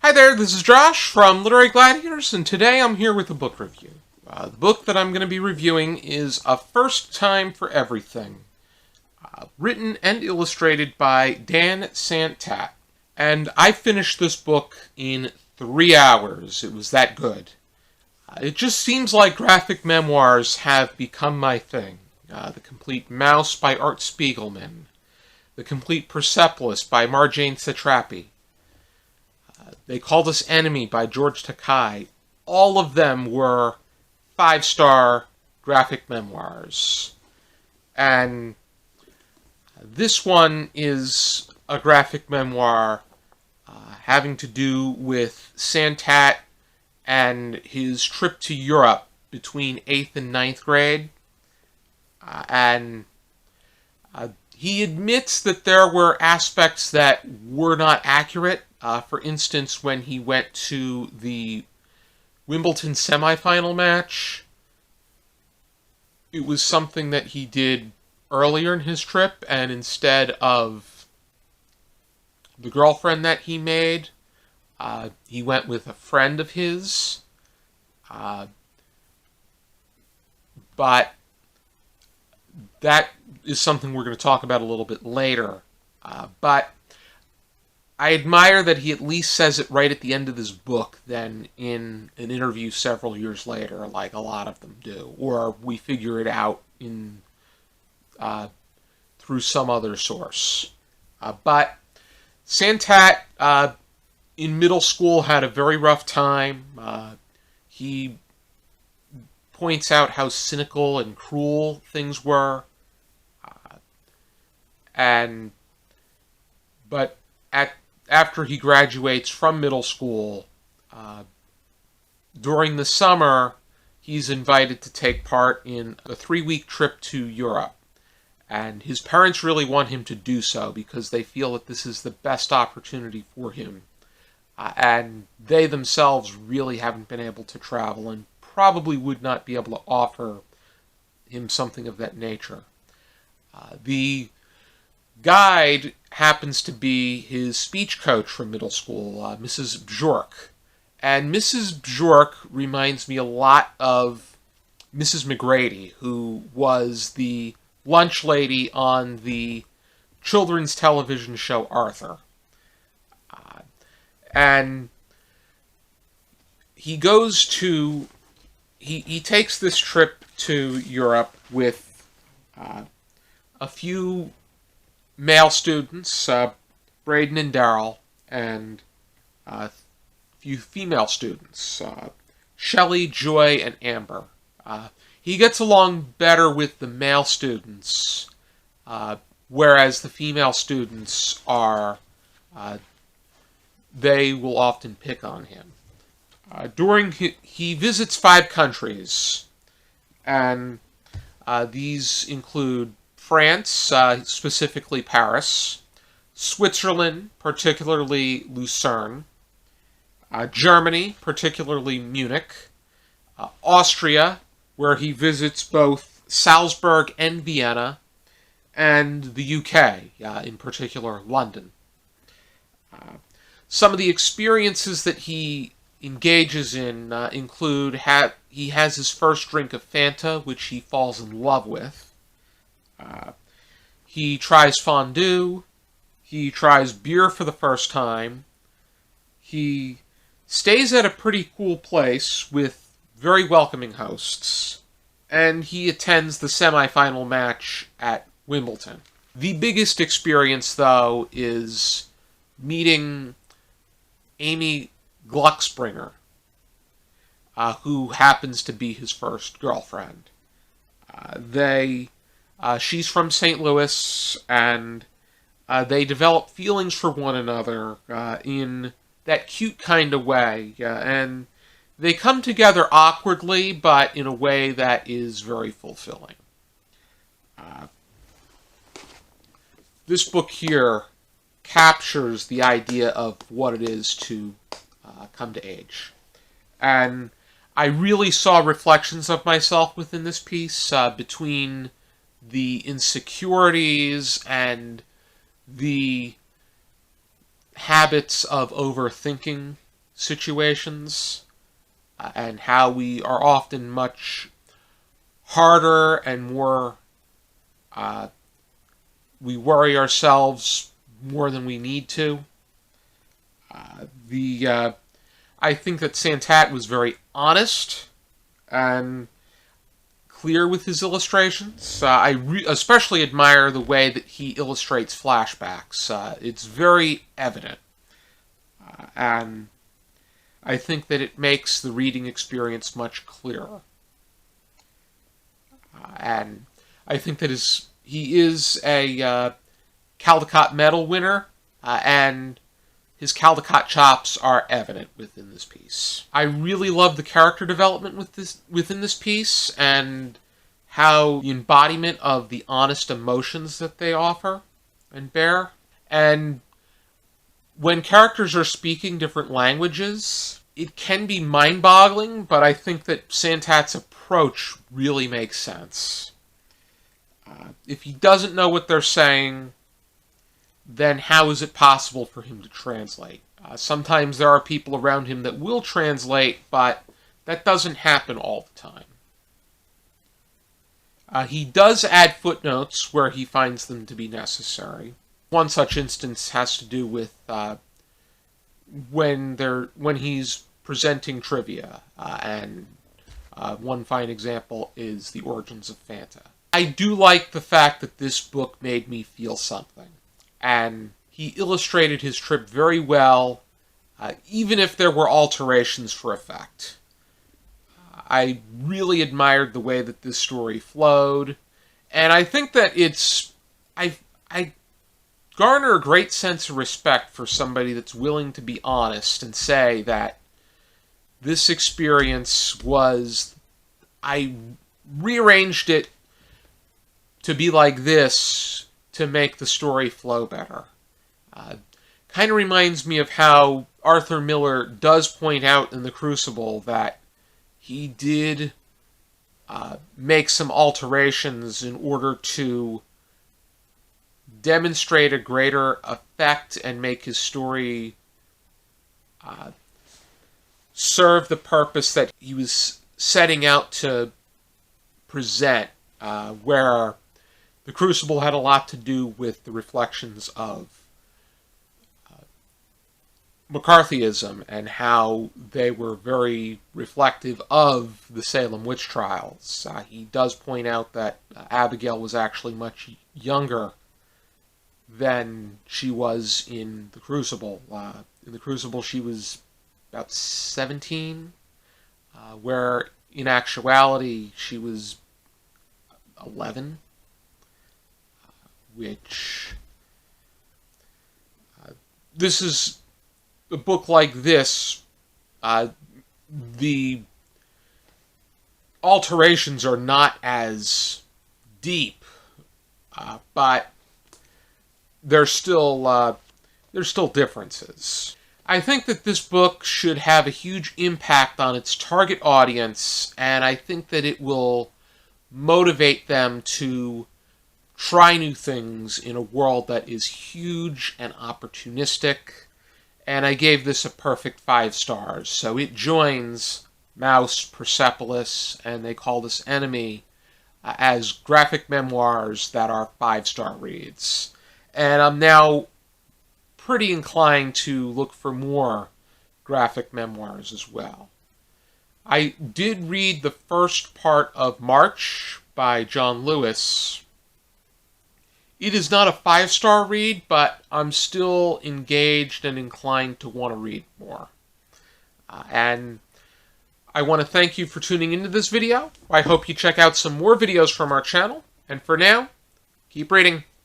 Hi there, this is Josh from Literary Gladiators, and today I'm here with a book review. The book that I'm going to be reviewing is A First Time for Everything, written and illustrated by Dan Santat. And I finished this book in 3 hours. It was that good. It just seems like graphic memoirs have become my thing. The Complete Mouse by Art Spiegelman, The Complete Persepolis by Marjane Satrapi, They Called Us Enemy by George Takei. All of them were 5-star graphic memoirs. And this one is a graphic memoir having to do with Santat and his trip to Europe between 8th and 9th grade. And he admits that there were aspects that were not accurate. For instance, when he went to the Wimbledon semifinal match, it was something that he did earlier in his trip, and instead of the girlfriend that he made, he went with a friend of his. But that is something we're going to talk about a little bit later. But I admire that he at least says it right at the end of his book than in an interview several years later, like a lot of them do. Or we figure it out in through some other source. But Santat, in middle school, had a very rough time. He points out how cynical and cruel things were. But after he graduates from middle school, during the summer, he's invited to take part in a 3-week trip to Europe. And his parents really want him to do so because they feel that this is the best opportunity for him. And they themselves really haven't been able to travel and probably would not be able to offer him something of that nature. The guide happens to be his speech coach from middle school, Mrs. Bjork. And Mrs. Bjork reminds me a lot of Mrs. McGrady, who was the lunch lady on the children's television show Arthur. And he goes to... He takes this trip to Europe with a few male students, Braden and Daryl, and a few female students, Shelley, Joy, and Amber. He gets along better with the male students, whereas the female students are, they will often pick on him. He visits 5 countries, and these include France, specifically Paris, Switzerland, particularly Lucerne, Germany, particularly Munich, Austria, where he visits both Salzburg and Vienna, and the UK, in particular London. Some of the experiences that he engages in include he has his first drink of Fanta, which he falls in love with. He tries fondue. He tries beer for the first time. He stays at a pretty cool place with very welcoming hosts. And he attends the semifinal match at Wimbledon. The biggest experience, though, is meeting Amy Gluckspringer, who happens to be his first girlfriend. She's from St. Louis, and they develop feelings for one another in that cute kind of way. And they come together awkwardly, but in a way that is very fulfilling. This book here captures the idea of what it is to come to age. And I really saw reflections of myself within this piece, between the insecurities and the habits of overthinking situations, and how we are often much harder and more, we worry ourselves more than we need to. I think that Santat was very honest and clear with his illustrations. I especially admire the way that he illustrates flashbacks. It's very evident. And I think that it makes the reading experience much clearer. And I think that he is a Caldecott Medal winner, and his Caldecott chops are evident within this piece. I really love the character development within this piece, and how the embodiment of the honest emotions that they offer and bear. And when characters are speaking different languages, it can be mind-boggling, but I think that Santat's approach really makes sense. If he doesn't know what they're saying, then how is it possible for him to translate? Sometimes there are people around him that will translate, but that doesn't happen all the time. He does add footnotes where he finds them to be necessary. One such instance has to do with when he's presenting trivia, and one fine example is the origins of Fanta. I do like the fact that this book made me feel something, and he illustrated his trip very well, even if there were alterations for effect. I really admired the way that this story flowed, and I think that I garner a great sense of respect for somebody that's willing to be honest and say that this experience I rearranged it to be like this to make the story flow better. Kind of reminds me of how Arthur Miller does point out in The Crucible that he did make some alterations in order to demonstrate a greater effect and make his story serve the purpose that he was setting out to present, where The Crucible had a lot to do with the reflections of McCarthyism and how they were very reflective of the Salem witch trials. He does point out that Abigail was actually much younger than she was in The Crucible. In The Crucible, she was about 17, where in actuality she was 11, which this is a book like this, the alterations are not as deep, but there's still differences. I think that this book should have a huge impact on its target audience, and I think that it will motivate them to try new things in a world that is huge and opportunistic. And I gave this a perfect 5 stars. So it joins Mouse, Persepolis, and They Call This Enemy as graphic memoirs that are 5-star reads. And I'm now pretty inclined to look for more graphic memoirs as well. I did read the first part of March by John Lewis. It is not a 5-star read, but I'm still engaged and inclined to want to read more. And I want to thank you for tuning into this video. I hope you check out some more videos from our channel. And for now, keep reading.